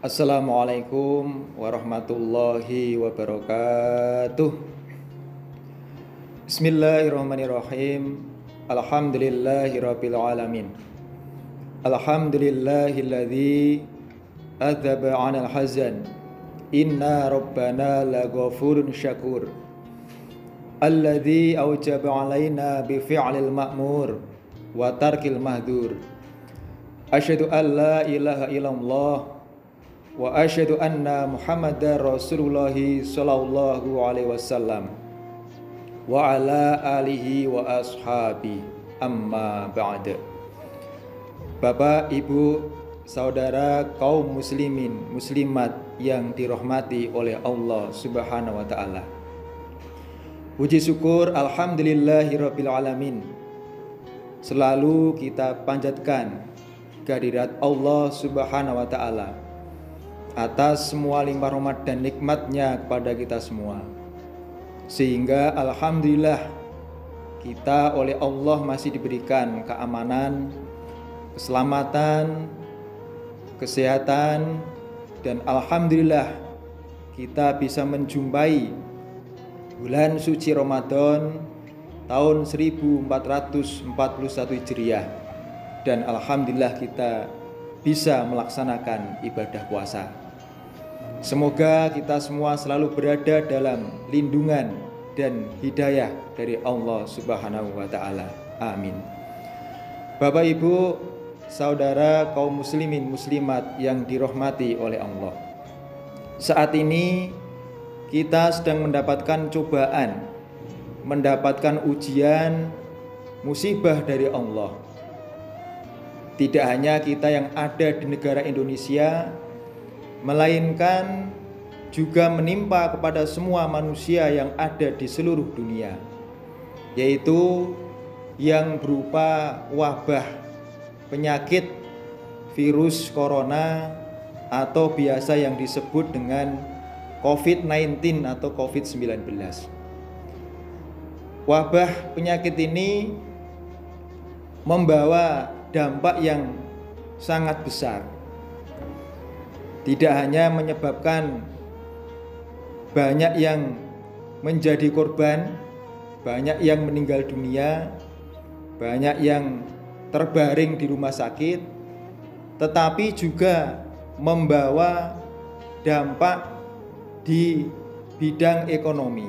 Assalamualaikum warahmatullahi wabarakatuh. Bismillahirrahmanirrahim. Alhamdulillahirabbil alamin. Alhamdulillahilladzi adzaba 'anil hazan. Inna rabbana laghafurun syakur. Alladzi aujaba 'alaina bi fi'lil ma'mur wa tarkil mahdzur. Asyhadu an la ilaha illallah wa asyhadu anna Muhammadar Rasulullah sallallahu alaihi wasallam wa ala alihi wa ashabi amma ba'd. Bapak, Ibu, saudara kaum muslimin muslimat yang dirahmati oleh Allah Subhanahu wa taala. Puji syukur alhamdulillahirabbil alamin selalu kita panjatkan kehadirat Allah Subhanahu wa taala atas semua limpah rahmat dan nikmatnya kepada kita semua, sehingga alhamdulillah kita oleh Allah masih diberikan keamanan, keselamatan, kesehatan, dan alhamdulillah kita bisa menjumpai bulan suci Ramadan tahun 1441 Hijriah, dan alhamdulillah kita bisa melaksanakan ibadah puasa. Semoga kita semua selalu berada dalam lindungan dan hidayah dari Allah Subhanahu wa taala. Amin. Bapak, Ibu, saudara kaum muslimin muslimat yang dirahmati oleh Allah. Saat ini kita sedang mendapatkan cobaan, mendapatkan ujian, musibah dari Allah. Tidak hanya kita yang ada di negara Indonesia, melainkan juga menimpa kepada semua manusia yang ada di seluruh dunia, yaitu yang berupa wabah penyakit virus corona atau biasa yang disebut dengan COVID-19 atau COVID-19. Wabah penyakit ini membawa dampak yang sangat besar. Tidak hanya menyebabkan banyak yang menjadi korban, banyak yang meninggal dunia, banyak yang terbaring di rumah sakit, tetapi juga membawa dampak di bidang ekonomi.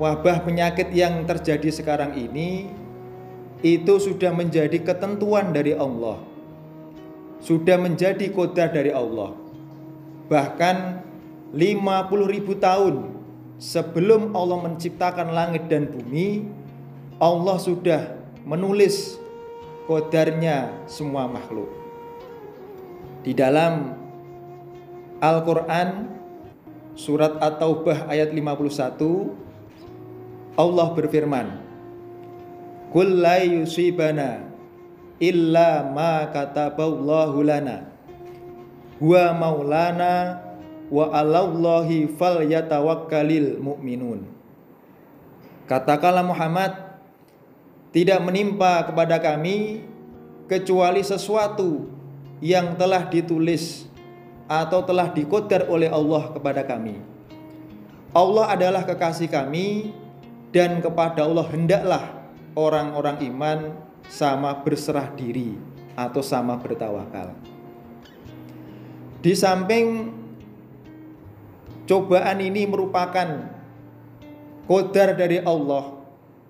Wabah penyakit yang terjadi sekarang ini itu sudah menjadi ketentuan dari Allah, sudah menjadi qadar dari Allah. Bahkan 50.000 tahun sebelum Allah menciptakan langit dan bumi, Allah sudah menulis qadarnya semua makhluk. Di dalam Al-Quran surat At-Taubah ayat 51, Allah berfirman, Qul la yusibana illa ma kataballahu lana huwa maulana wa 'alallahi falyatawakkalul mu'minun. Katakanlah Muhammad, tidak menimpa kepada kami kecuali sesuatu yang telah ditulis atau telah diqadar oleh Allah kepada kami. Allah adalah kekasih kami, dan kepada Allah hendaklah orang-orang iman sama berserah diri atau sama bertawakal. Di samping cobaan ini merupakan qadar dari Allah,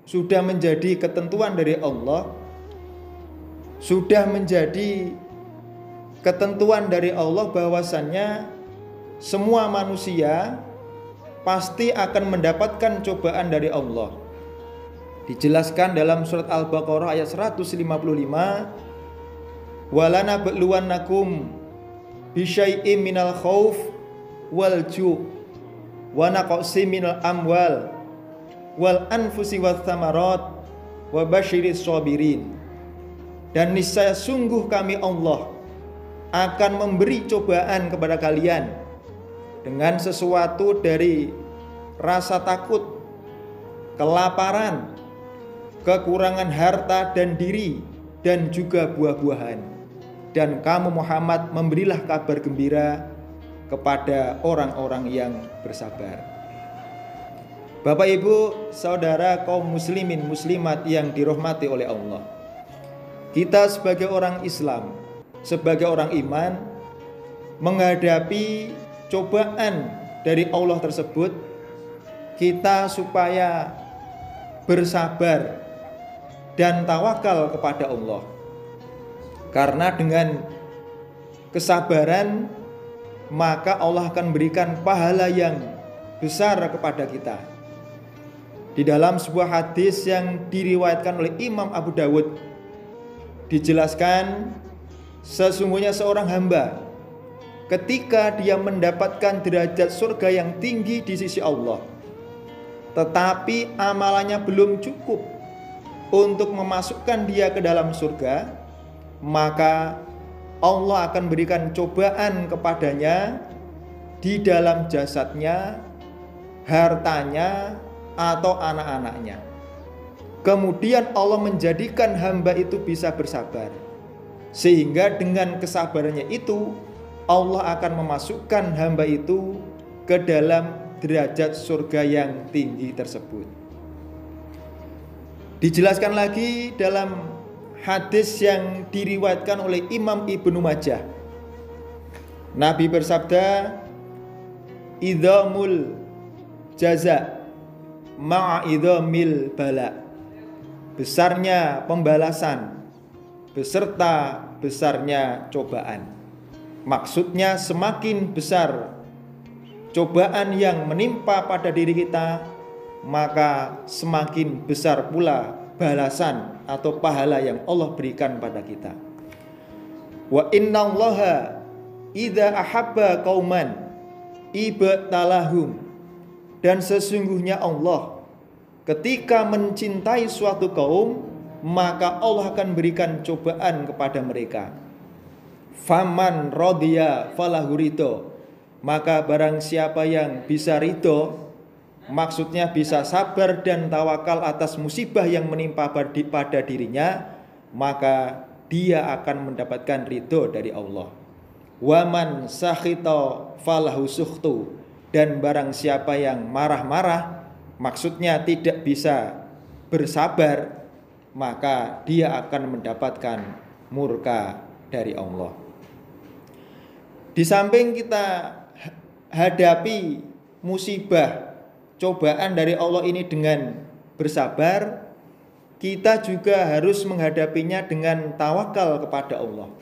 sudah menjadi ketentuan dari Allah, sudah menjadi ketentuan dari Allah bahwasannya semua manusia pasti akan mendapatkan cobaan dari Allah. Dijelaskan dalam surat Al-Baqarah ayat 155, walana ba'luwannakum bisyai'im minal khauf wal ju' wa naqsi minal amwal wal anfusi wath thamarat wa basyiris sabirin. Dan niscaya sungguh kami Allah akan memberi cobaan kepada kalian dengan sesuatu dari rasa takut, kelaparan, kekurangan harta dan diri, dan juga buah-buahan. dan kamu Muhammad memberilah kabar gembira kepada orang-orang yang bersabar. Bapak Ibu, saudara kaum muslimin muslimat yang dirahmati oleh Allah. Kita sebagai orang Islam, sebagai orang iman, menghadapi cobaan dari Allah tersebut, kita supaya bersabar dan tawakal kepada Allah. Karena dengan kesabaran maka Allah akan berikan pahala yang besar kepada kita. Di dalam sebuah hadis yang diriwayatkan oleh Imam Abu Dawud dijelaskan, sesungguhnya seorang hamba ketika dia mendapatkan derajat surga yang tinggi di sisi Allah, tetapi amalannya belum cukup untuk memasukkan dia ke dalam surga, maka Allah akan berikan cobaan kepadanya di dalam jasadnya, hartanya, atau anak-anaknya. Kemudian Allah menjadikan hamba itu bisa bersabar, sehingga dengan kesabarannya itu Allah akan memasukkan hamba itu ke dalam derajat surga yang tinggi tersebut. Dijelaskan lagi dalam hadis yang diriwayatkan oleh Imam Ibnu Majah, Nabi bersabda, "Idhamul jaza ma'a idhamil bala." Besarnya pembalasan beserta besarnya cobaan. Maksudnya semakin besar cobaan yang menimpa pada diri kita, maka semakin besar pula balasan atau pahala yang Allah berikan pada kita. Wa innallaha idza ahabba qauman ibtalahum. Dan sesungguhnya Allah ketika mencintai suatu kaum, maka Allah akan berikan cobaan kepada mereka. Faman radiya falahu ridho. Maka barang siapa yang bisa ridho, maksudnya bisa sabar dan tawakal atas musibah yang menimpa pada dirinya, maka dia akan mendapatkan ridho dari Allah. Waman sakhita falahu sukhtu. Dan barang siapa yang marah-marah, maksudnya tidak bisa bersabar, maka dia akan mendapatkan murka dari Allah. Di samping kita hadapi musibah, cobaan dari Allah ini dengan bersabar, kita juga harus menghadapinya dengan tawakal kepada Allah.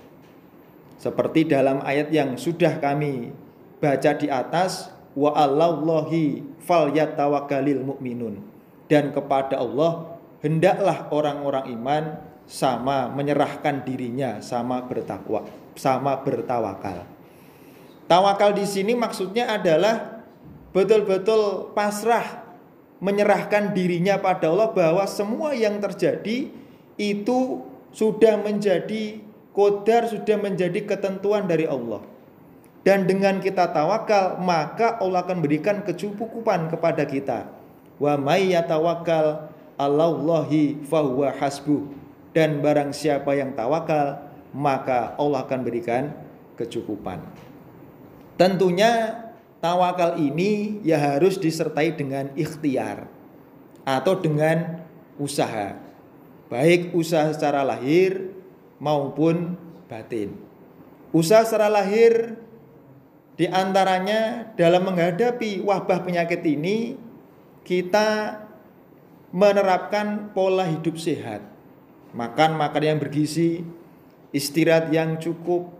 Seperti dalam ayat yang sudah kami baca di atas, wa 'alallahi falyatawakkalul mu'minun. Dan kepada Allah hendaklah orang-orang iman sama menyerahkan dirinya, sama bertawakal. Tawakal di sini maksudnya adalah betul-betul pasrah, menyerahkan dirinya pada Allah, bahwa semua yang terjadi itu sudah menjadi qadar, sudah menjadi ketentuan dari Allah. Dan dengan kita tawakal, maka Allah akan berikan kecukupan kepada kita. Wa may yatawakkal 'alallahi fahuwa hasbuh. Dan barang siapa yang tawakal, maka Allah akan berikan kecukupan. Tentunya tawakal ini ya harus disertai dengan ikhtiar atau dengan usaha, baik usaha secara lahir maupun batin. Usaha secara lahir di antaranya dalam menghadapi wabah penyakit ini, kita menerapkan pola hidup sehat, makan yang bergizi, istirahat yang cukup,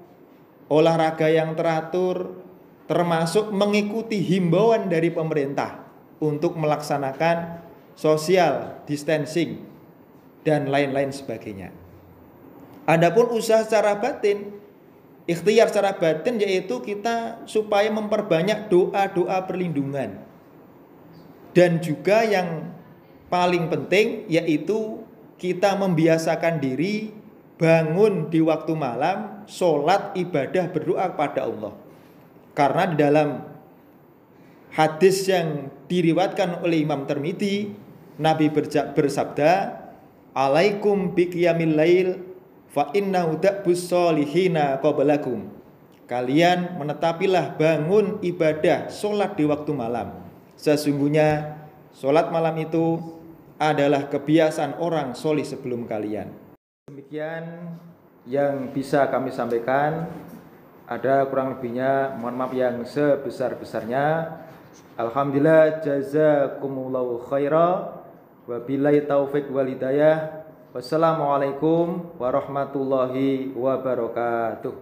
olahraga yang teratur, termasuk mengikuti himbauan dari pemerintah untuk melaksanakan social distancing dan lain-lain sebagainya. Adapun usaha secara batin, ikhtiar secara batin, yaitu kita supaya memperbanyak doa-doa perlindungan. Dan juga yang paling penting yaitu kita membiasakan diri bangun di waktu malam, sholat, ibadah, berdoa kepada Allah. Karena di dalam hadis yang diriwayatkan oleh Imam Tirmidzi, Nabi bersabda, "Alaikum biqiyamil lail fa innahu da'bus solihina qablakum. Kalian menetapilah bangun ibadah sholat di waktu malam. Sesungguhnya sholat malam itu adalah kebiasaan orang solih sebelum kalian. Demikian yang bisa kami sampaikan. Ada kurang lebihnya mohon maaf yang sebesar-besarnya. Alhamdulillah, jazakumullahu khaira. Wabillahi taufik wal hidayah. Wassalamualaikum warahmatullahi wabarakatuh.